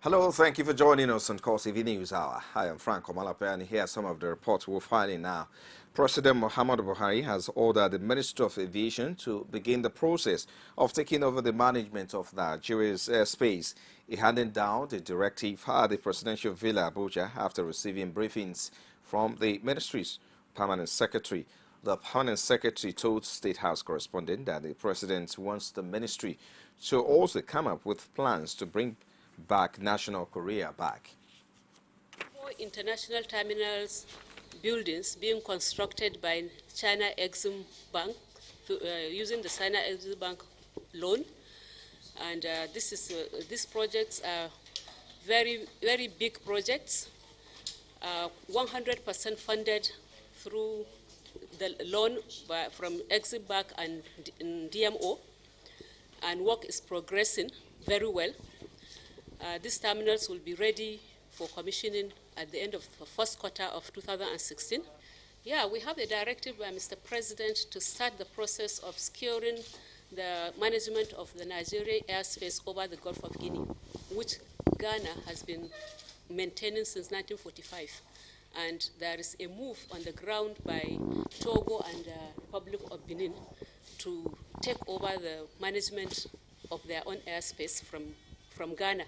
Hello, thank you for joining us on CoreTV News Hour. I am Frank Omalape, and here are some of the reports we're filing now. President Muhammadu Buhari has ordered the Minister of Aviation to begin the process of taking over the management of Nigeria's airspace. He handed down the directive at the Presidential Villa, Abuja, after receiving briefings from the ministry's permanent secretary. The permanent secretary told State House correspondent that the president wants the ministry to also come up with plans to bring back National Korea back. 4 international terminals buildings being constructed by China Exim Bank using the China Exim Bank loan, and these projects are very big projects, 100% funded through the loan from Exim Bank and DMO, and work is progressing very well. These terminals will be ready for commissioning at the end of the first quarter of 2016. Yeah, we have a directive by Mr. President to start the process of securing the management of the Nigerian airspace over the Gulf of Guinea, which Ghana has been maintaining since 1945. And there is a move on the ground by Togo and the Republic of Benin to take over the management of their own airspace from Ghana.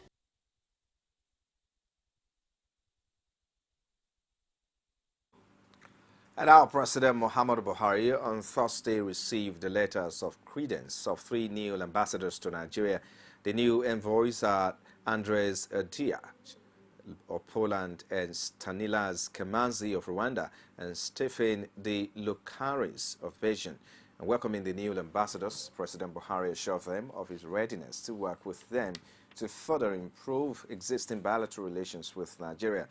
And our President Muhammadu Buhari on Thursday received the letters of credence of 3 new ambassadors to Nigeria. The new envoys are Andres Diaz of Poland and Stanilas Kemanzi of Rwanda and Stephen De Lucaris of Belgium. And welcoming the new ambassadors, President Buhari assured them of his readiness to work with them to further improve existing bilateral relations with Nigeria.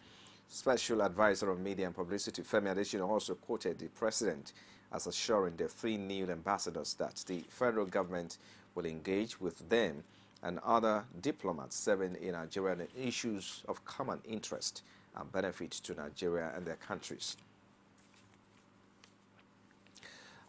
Special Advisor on Media and Publicity, Femi Adesina, also quoted the President as assuring the 3 new ambassadors that the federal government will engage with them and other diplomats serving in Nigeria on issues of common interest and benefit to Nigeria and their countries.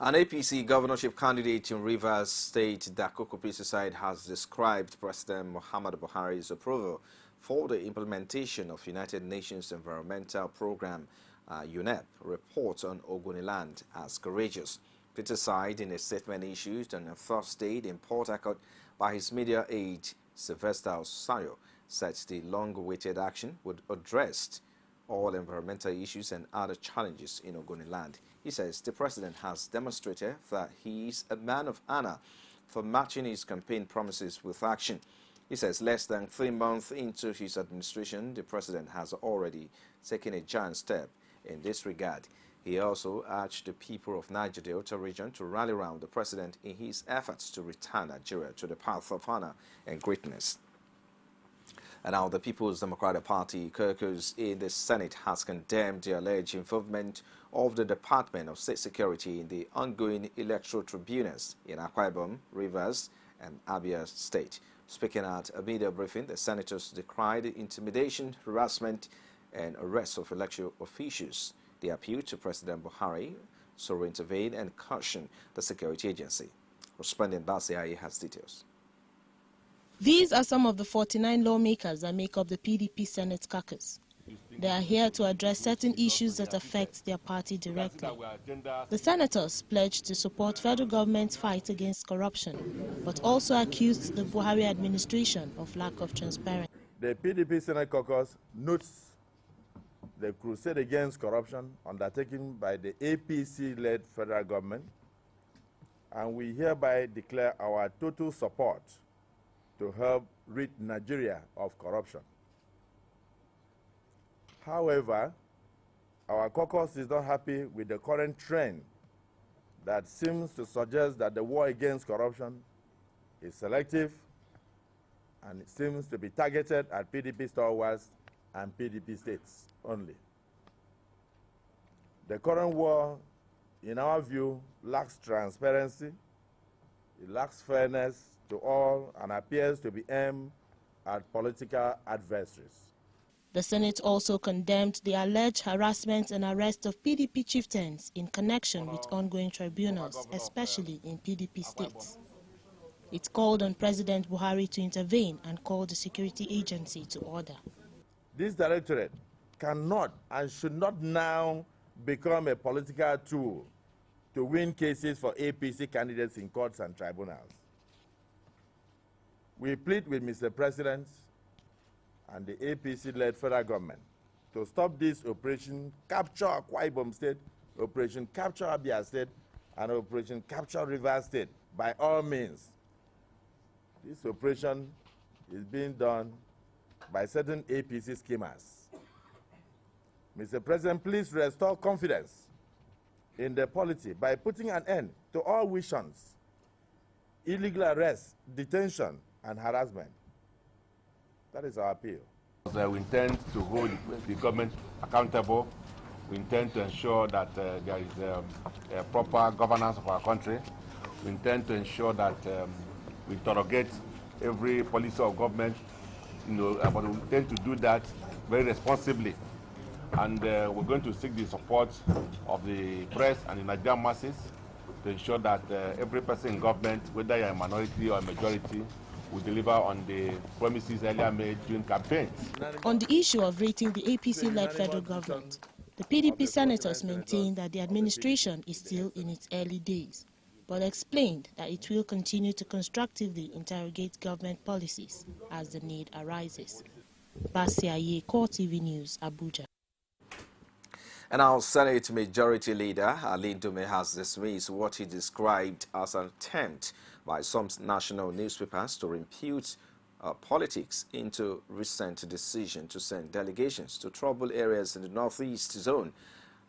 An APC governorship candidate in Rivers State, Dakoko Pesticide, has described President Muhammadu Buhari's approval for the implementation of United Nations Environmental Programme, UNEP, report on Ogoniland as courageous. Pesticide, in a statement issued on Thursday in Port Harcourt by his media aide, Sylvester Osayo, said the long-awaited action would address all environmental issues and other challenges in Ogoniland. He says the president has demonstrated that he is a man of honor for matching his campaign promises with action. He says less than 3 months into his administration, the president has already taken a giant step in this regard. He also urged the people of Niger Delta region to rally around the president in his efforts to return Nigeria to the path of honor and greatness. And now the People's Democratic Party caucus in the Senate has condemned the alleged involvement of the Department of State Security in the ongoing electoral tribunals in Akwa Ibom, Rivers, and Abia State. Speaking at a media briefing, the senators decried intimidation, harassment, and arrest of electoral officials. They appealed to President Buhari to intervene and caution the security agency. Respondent Basiai has details. These are some of the 49 lawmakers that make up the PDP Senate caucus. They are here to address certain issues that affect their party directly. The senators pledged to support federal government's fight against corruption, but also accused the Buhari administration of lack of transparency. The PDP Senate caucus notes the crusade against corruption undertaken by the APC-led federal government, and we hereby declare our total support to help rid Nigeria of corruption. However, our caucus is not happy with the current trend that seems to suggest that the war against corruption is selective and it seems to be targeted at PDP stalwarts and PDP states only. The current war, in our view, lacks transparency, it lacks fairness to all, and appears to be aimed at political adversaries. The Senate also condemned the alleged harassment and arrest of PDP chieftains in connection with ongoing tribunals, especially in PDP states. It called on President Buhari to intervene and called the security agency to order. This directorate cannot and should not now become a political tool to win cases for APC candidates in courts and tribunals. We plead with Mr. President and the APC-led federal government to stop this Operation Capture Akwa Ibom State, Operation Capture Abia State, and Operation Capture Rivers State by all means. This operation is being done by certain APC schemers. Mr. President, please restore confidence in the polity by putting an end to all wishes, illegal arrests, detention, and harassment. That is our appeal. We intend to hold the government accountable. We intend to ensure that there is a proper governance of our country. We intend to ensure that we interrogate every policy of government, but we intend to do that very responsibly. And we're going to seek the support of the press and the Nigerian masses to ensure that every person in government, whether you're a minority or a majority, will deliver on the promises earlier made during campaigns. On the issue of rating the APC-led federal government, the PDP senators maintain that the administration is still in its early days, but explained that it will continue to constructively interrogate government policies as the need arises. Basiaye, CoreTV News, Abuja. And our Senate Majority Leader, Ali Ndume, has dismissed what he described as an attempt by some national newspapers to impute politics into recent decision to send delegations to troubled areas in the Northeast zone.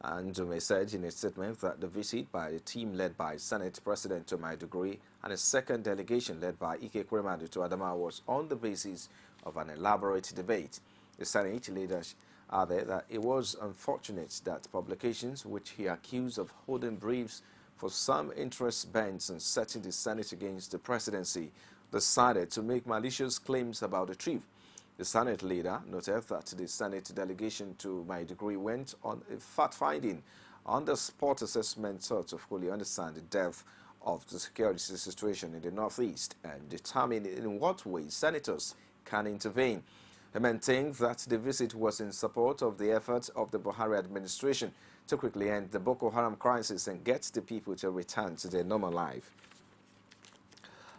And Ndume said in a statement that the visit by the team led by Senate President to Maiduguri and a second delegation led by Ike Kwemadu to Adamawa was on the basis of an elaborate debate. The Senate leader added that it was unfortunate that publications which he accused of holding briefs for some interest bent on setting the Senate against the presidency decided to make malicious claims about the trip. The Senate leader noted that the Senate delegation to Maiduguri went on a fact-finding on-the-spot assessment sought to fully understand the depth of the security situation in the Northeast and determine in what ways senators can intervene. He maintained that the visit was in support of the efforts of the Buhari administration to quickly end the Boko Haram crisis and get the people to return to their normal life.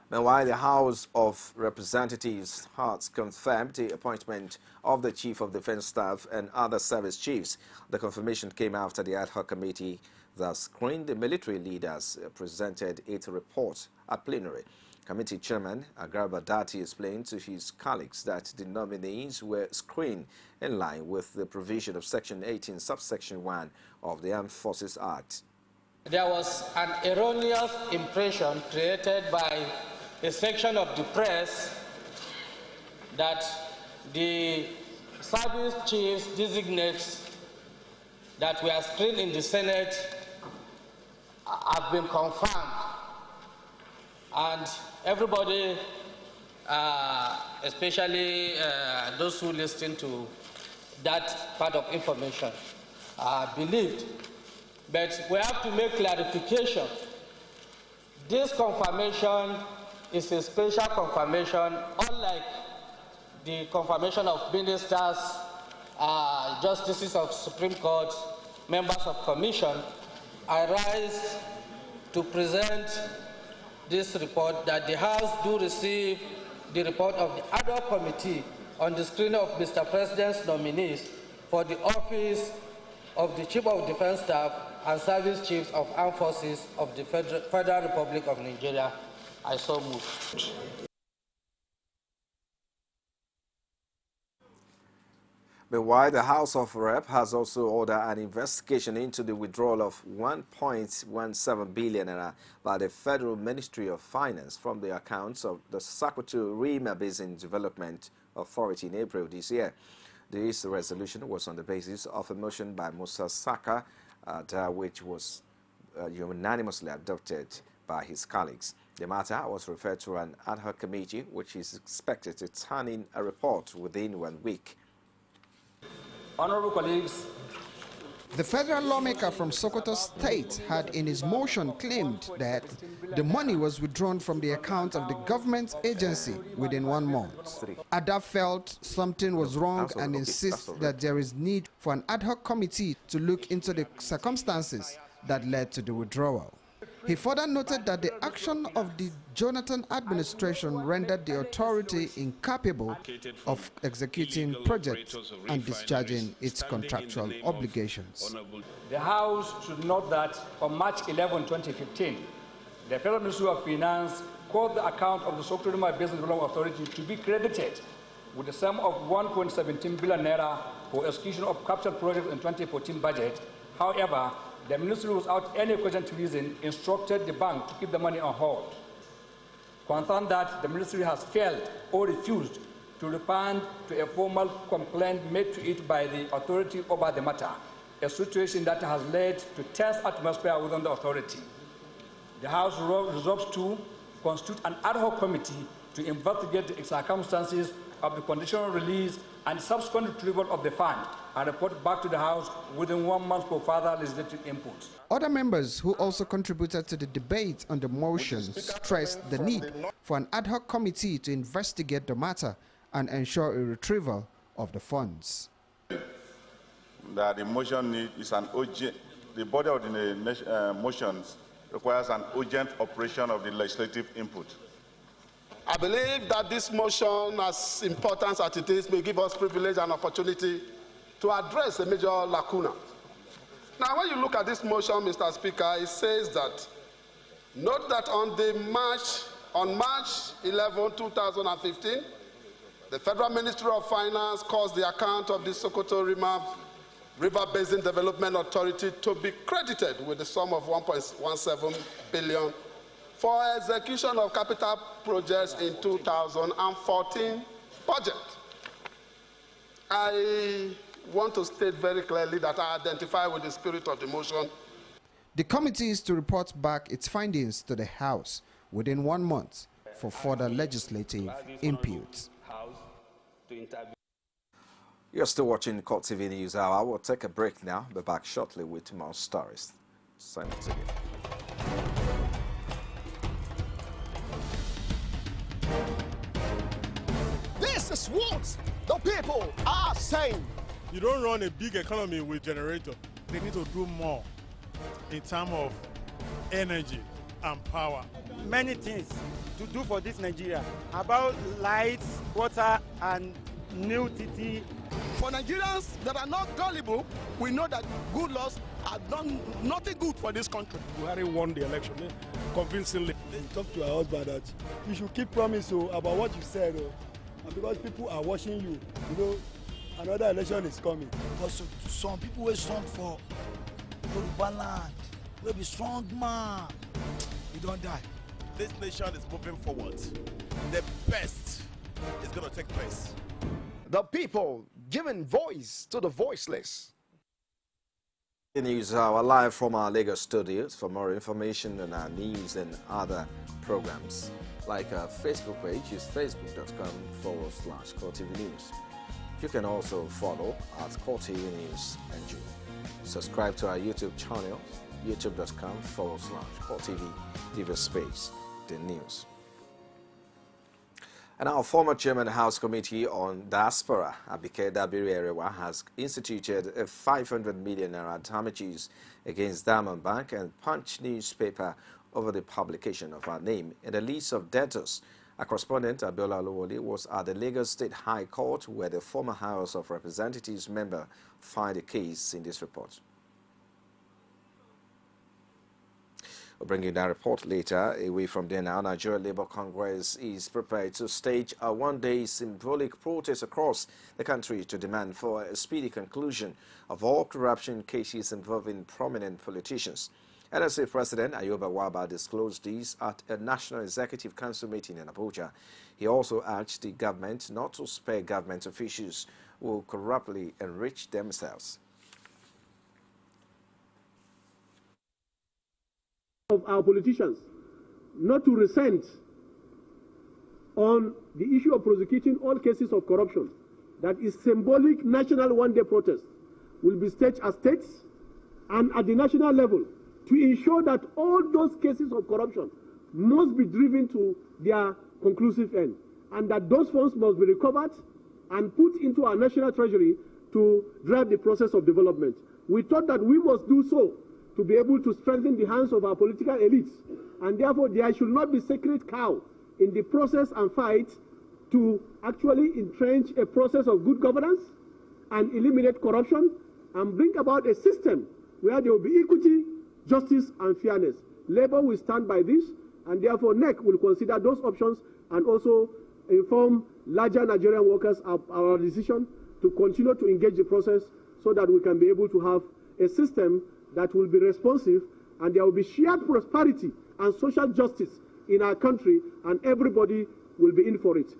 Meanwhile, the House of Representatives has confirmed the appointment of the Chief of Defense Staff and other service chiefs. The confirmation came after the ad hoc committee that screened the military leaders presented its report at plenary. Committee Chairman Agarba Dati explained to his colleagues that the nominees were screened in line with the provision of Section 18, subsection 1 of the Armed Forces Act. There was an erroneous impression created by a section of the press that the service chiefs designates that were screened in the Senate have been confirmed. And everybody, especially those who listen to that part of information, believed. But we have to make clarification. This confirmation is a special confirmation, unlike the confirmation of ministers, justices of Supreme Court, members of commission. I rise to present this report that the House do receive the report of the ad hoc committee on the screening of Mr. President's nominees for the office of the Chief of Defense Staff and Service Chiefs of Armed Forces of the Federal Republic of Nigeria. I so move. Meanwhile, the House of Rep has also ordered an investigation into the withdrawal of 1.17 billion by the Federal Ministry of Finance from the accounts of the Sokoto Rima Basin Development Authority in April this year. This resolution was on the basis of a motion by Musa Saka, which was unanimously adopted by his colleagues. The matter was referred to an ad hoc committee, which is expected to turn in a report within 1 week. Honorable colleagues, The federal lawmaker from Sokoto State had in his motion claimed that the money was withdrawn from the account of the government agency within 1 month. Ada felt something was wrong and insists that there is need for an ad hoc committee to look into the circumstances that led to the withdrawal. He further noted that the action of the Jonathan administration rendered the authority incapable of executing projects and discharging its contractual obligations. The House should note that on March 11, 2015, the Federal Ministry of Finance called the account of the Sokoto Rima Business Development Authority to be credited with a sum of 1.17 billion naira for execution of capital projects in 2014 budget. However, the ministry, without any cogent reason, instructed the bank to keep the money on hold. Concerned that the ministry has failed or refused to respond to a formal complaint made to it by the authority over the matter, a situation that has led to tense atmosphere within the authority. The House resolves to constitute an ad hoc committee to investigate the circumstances of the conditional release and subsequent retrieval of the fund and report back to the House within 1 month for further legislative input. Other members who also contributed to the debate on the motion stressed the need for an ad hoc committee to investigate the matter and ensure a retrieval of the funds. That the motion is an urgent, the body of the motions requires an urgent operation of the legislative input. I believe that this motion, as important as it is, may give us privilege and opportunity to address a major lacuna. Now, when you look at this motion, Mr. Speaker, it says that, note that on March 11, 2015, the Federal Ministry of Finance caused the account of the Sokoto Rima River Basin Development Authority to be credited with the sum of 1.17 billion for execution of capital projects in 2014 budget. I want to state very clearly that I identify with the spirit of the motion. The committee is to report back its findings to the House within 1 month for further legislative input. You're still watching CoreTV News Hour. We'll take a break now. Be back shortly with more stories. Sign us again. This is what the people are saying. You don't run a big economy with generator. They need to do more in terms of energy and power. Many things to do for this Nigeria about lights, water, and new TT. For Nigerians that are not gullible, we know that good laws have done nothing good for this country. Buhari won the election convincingly. Talk to our husband that you should keep promise about what you said, and because people are watching you, you know, another election is coming. Because some people will stand for Yoruba land, will be strong man, you don't die. This nation is moving forward. The best is going to take place. The people giving voice to the voiceless. The News Hour live from our Lagos studios. For more information on our news and other programs, like our Facebook page is facebook.com/CoreTV News. You can also follow at CoreTV News NG. Subscribe to our YouTube channel, youtube.com/CoreTV, give a space, the news. And our former chairman of the House Committee on Diaspora, Abike Dabiri-Erewa, has instituted a 500 million naira damages against Diamond Bank and Punch newspaper over the publication of her name in the list of debtors. Our correspondent, Abiola Olowole, was at the Lagos State High Court, where the former House of Representatives member filed a case in this report. We'll bring you that report later. Away from there now, Nigeria Labour Congress is prepared to stage a one-day symbolic protest across the country to demand for a speedy conclusion of all corruption cases involving prominent politicians. NSA President Ayuba Waba disclosed this at a National Executive Council meeting in Abuja. He also urged the government not to spare government officials who corruptly enrich themselves. Of our politicians not to resent on the issue of prosecuting all cases of corruption. That is symbolic national one-day protest will be staged at states, and at the national level to ensure that all those cases of corruption must be driven to their conclusive end, and that those funds must be recovered and put into our national treasury to drive the process of development. We thought that we must do so to be able to strengthen the hands of our political elites, and therefore there should not be sacred cow in the process and fight to actually entrench a process of good governance and eliminate corruption and bring about a system where there will be equity, justice, and fairness. Labour will stand by this, and therefore NEC will consider those options and also inform larger Nigerian workers of our decision to continue to engage the process so that we can be able to have a system that will be responsive, and there will be shared prosperity and social justice in our country, and everybody will be in for it.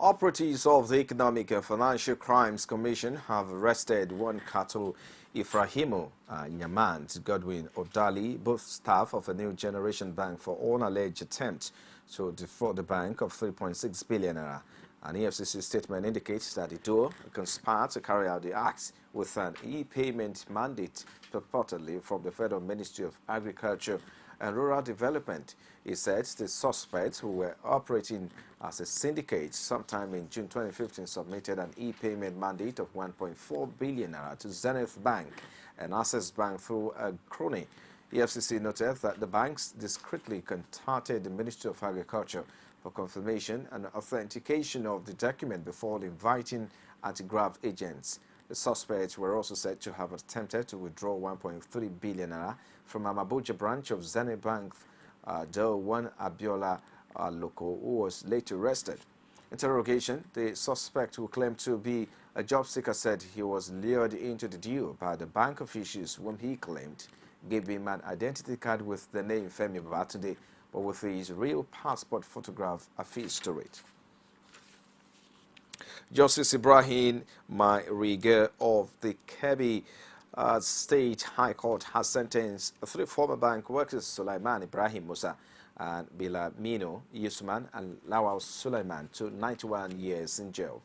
Operatives of the Economic and Financial Crimes Commission have arrested one Kato Ifrahimu Nyamant Godwin Odali, both staff of a New Generation Bank, for all alleged attempts to defraud the bank of 3.6 billion naira. An EFCC statement indicates that the duo conspired to carry out the acts with an e-payment mandate purportedly from the Federal Ministry of Agriculture and Rural Development. It said the suspects, who were operating as a syndicate sometime in June 2015, submitted an e-payment mandate of 1.4 billion naira to Zenith Bank and Access Bank through a crony. EFCC noted that the banks discreetly contacted the Ministry of Agriculture for confirmation and authentication of the document before inviting anti-graft agents. The suspects were also said to have attempted to withdraw 1.3 billion naira from an Abuja branch of Zenith Bank, though one Abiola Loko, who was later arrested. Interrogation: the suspect, who claimed to be a job seeker, said he was lured into the deal by the bank officials, whom he claimed gave him an identity card with the name Femi Babatunde, but with his real passport photograph affixed to it. Justice Ibrahim Mairiga of the Kebbi State High Court has sentenced 3 former bank workers, Sulaiman Ibrahim Musa and Bilamino Yusman and Lawal Sulaiman, to 91 years in jail.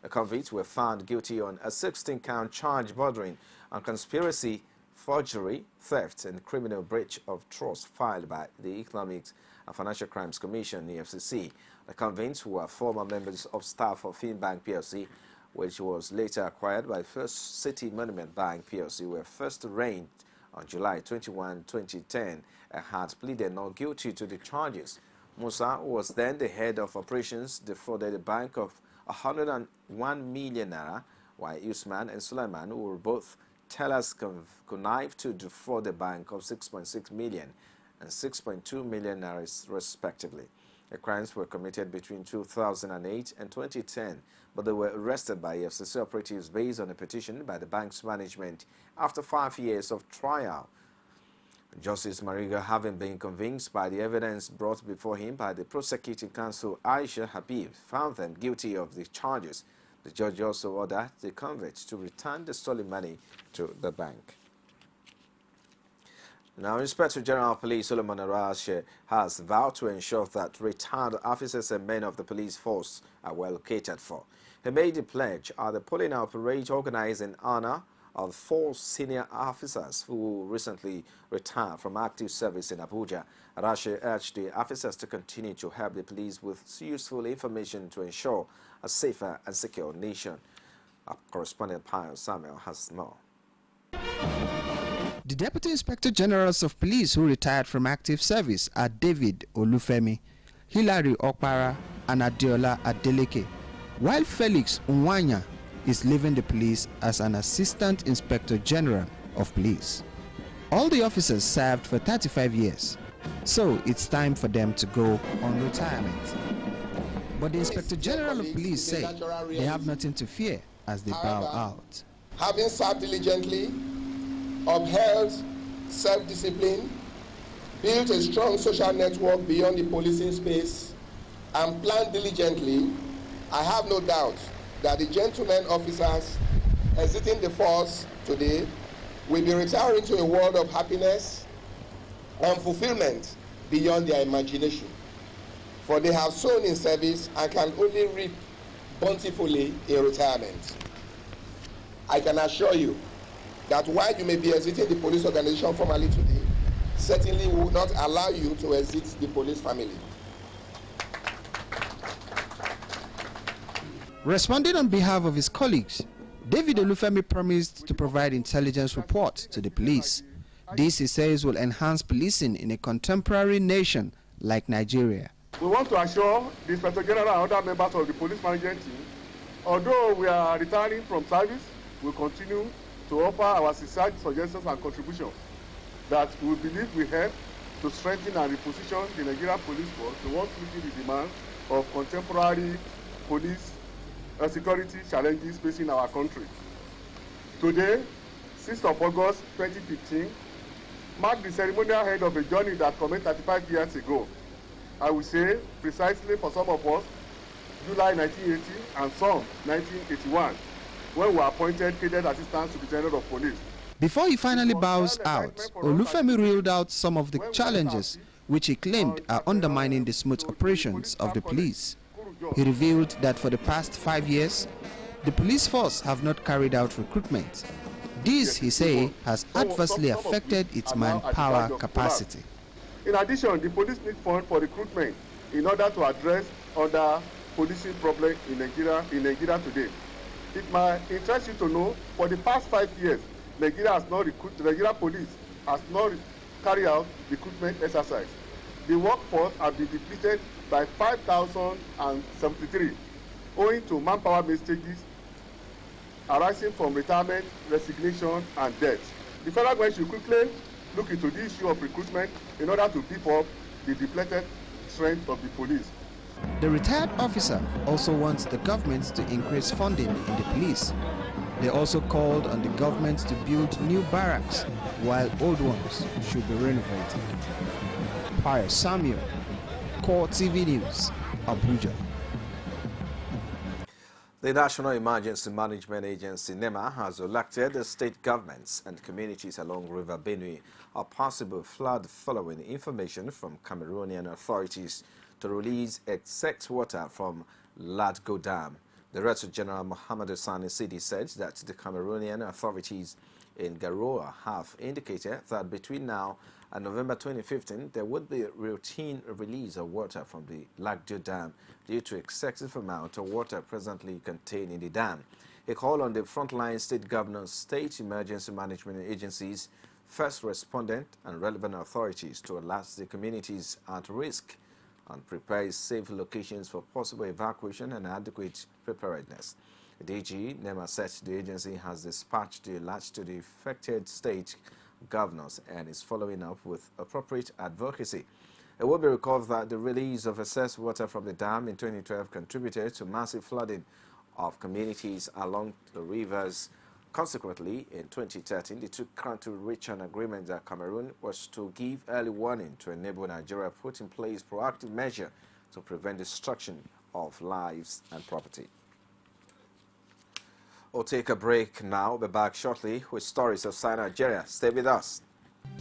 The convicts were found guilty on a 16-count charge bordering on conspiracy, forgery, theft, and criminal breach of trust filed by the Economic and Financial Crimes Commission, EFCC. The convicts, who are former members of staff of Finbank PLC, which was later acquired by First City Monument Bank PLC, were first arraigned on July 21, 2010, and had pleaded not guilty to the charges. Musa, who was then the head of operations, defrauded the bank of 101 million naira, while Usman and Sulaiman, who were both tellers, connived to defraud the bank of 6.6 million and 6.2 million naira respectively. The crimes were committed between 2008 and 2010, but they were arrested by EFCC operatives based on a petition by the bank's management after 5 years of trial. Justice Mariga, having been convinced by the evidence brought before him by the prosecuting counsel Aisha Habib, found them guilty of the charges. The judge also ordered the convicts to return the stolen money to the bank. Now, Inspector General of Police Solomon Arashe has vowed to ensure that retired officers and men of the police force are well catered for. He made the pledge at the polling out parade organized in honor of 4 senior officers who recently retired from active service in Abuja. Arashe urged the officers to continue to help the police with useful information to ensure a safer and secure nation. Our correspondent Pio Samuel has more. The Deputy Inspector Generals of Police who retired from active service are David Olufemi, Hilary Okpara, and Adeola Adeleke, while Felix Unwanya is leaving the police as an Assistant Inspector General of Police. All the officers served for 35 years, so it's time for them to go on retirement. But the Inspector General of Police say they have nothing to fear as they bow out. Having served diligently, upheld self-discipline, built a strong social network beyond the policing space, and planned diligently, I have no doubt that the gentlemen officers exiting the force today will be retiring to a world of happiness and fulfillment beyond their imagination. For they have sown in service and can only reap bountifully in retirement. I can assure you that while you may be exiting the police organization formally today, certainly we will not allow you to exit the police family. Responding on behalf of his colleagues, David Olufemi promised to provide intelligence reports to the police. This, he says, will enhance policing in a contemporary nation like Nigeria. We want to assure the Inspector General and other members of the police management team, although we are retiring from service, we continue to offer our sincere suggestions and contributions that we believe will help to strengthen and reposition the Nigerian police force towards meeting the demands of contemporary police security challenges facing our country. Today, 6th of August 2015, marked the ceremonial end of a journey that commenced 35 years ago. I will say, precisely for some of us, July 1980 and some 1981, when we were appointed Cadet Assistant Superintendent of Police. Before he finally bows out, Olufemi reeled out some of the challenges which he claimed are undermining the smooth operations of the police. He revealed that for the past 5 years, the police force have not carried out recruitment. This, he say, has adversely affected its manpower capacity. In addition, the police need funds for recruitment in order to address other policing problems in Nigeria today. It might interest you to know, for the past 5 years, Nigeria police has not carried out recruitment exercise. The workforce has been depleted by 5,073, owing to manpower mistakes arising from retirement, resignation, and death. The federal government should quickly look into the issue of recruitment in order to beef up the depleted strength of the police. The retired officer also wants the government to increase funding in the police. They also called on the government to build new barracks while old ones should be renovated. Pius Samuel, CoreTV News, Abuja. The National Emergency Management Agency, NEMA, has alerted the state governments and communities along River Benue of possible flood following information from Cameroonian authorities to release excess water from Ladgo Dam. Director General Mohamed Sani Sidi said that the Cameroonian authorities in Garoua have indicated that between now and November 2015, there would be a routine release of water from the Ladgo Dam due to excessive amount of water presently contained in the dam. He called on the frontline state governors, state emergency management agencies, first respondent and relevant authorities to alert the communities at risk and prepare safe locations for possible evacuation and adequate preparedness. The DG NEMA said the agency has dispatched the alert to the affected state governors and is following up with appropriate advocacy. It will be recalled that the release of excess water from the dam in 2012 contributed to massive flooding of communities along the rivers. Consequently, in 2013, the two countries reached an agreement that Cameroon was to give early warning to enable Nigeria put in place proactive measures to prevent destruction of lives and property. We'll take a break now. We'll be back shortly with stories outside Nigeria. Stay with us.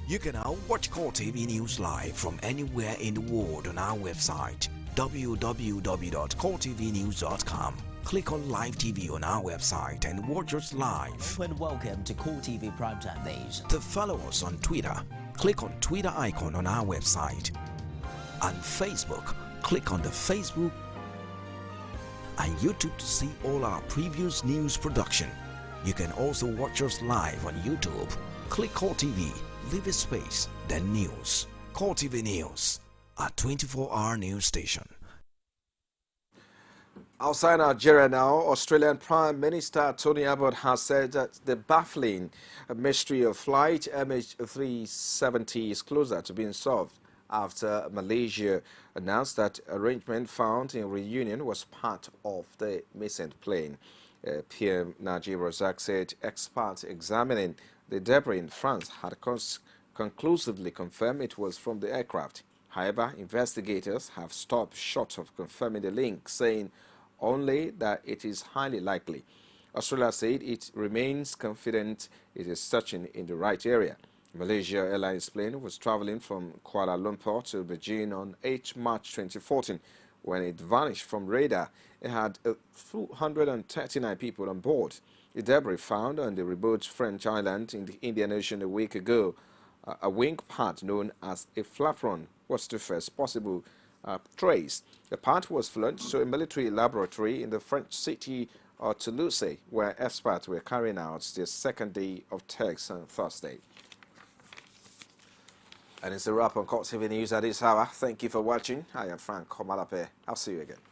You can now watch CoreTV News live from anywhere in the world on our website, www.coretvnews.com. Click on Live TV on our website and watch us live. And welcome to CoreTV Primetime Days. To follow us on Twitter, click on Twitter icon on our website. On Facebook, click on the Facebook and YouTube to see all our previous news production. You can also watch us live on YouTube. Click CoreTV, leave a space, then news. CoreTV News, a 24-hour news station. Outside Nigeria now, Australian Prime Minister Tony Abbott has said that the baffling mystery of flight MH370 is closer to being solved after Malaysia announced that arrangement found in Reunion was part of the missing plane. PM Najib Razak said experts examining the debris in France had conclusively confirmed it was from the aircraft. However, investigators have stopped short of confirming the link, saying only that it is highly likely. Australia said it remains confident it is searching in the right area. Malaysia Airlines plane was traveling from Kuala Lumpur to Beijing on 8 March 2014 When it vanished from radar, it had 239 people on board. The debris found on the remote French island in the Indian Ocean a week ago, a wing part known as a flaperon, was the first possible trace. The part was flown to a military laboratory in the French city of Toulouse, where experts were carrying out their second day of tests on Thursday. And it's a wrap on CoreTV News at this hour. Thank you for watching. I am Frank Komalape. I'll see you again.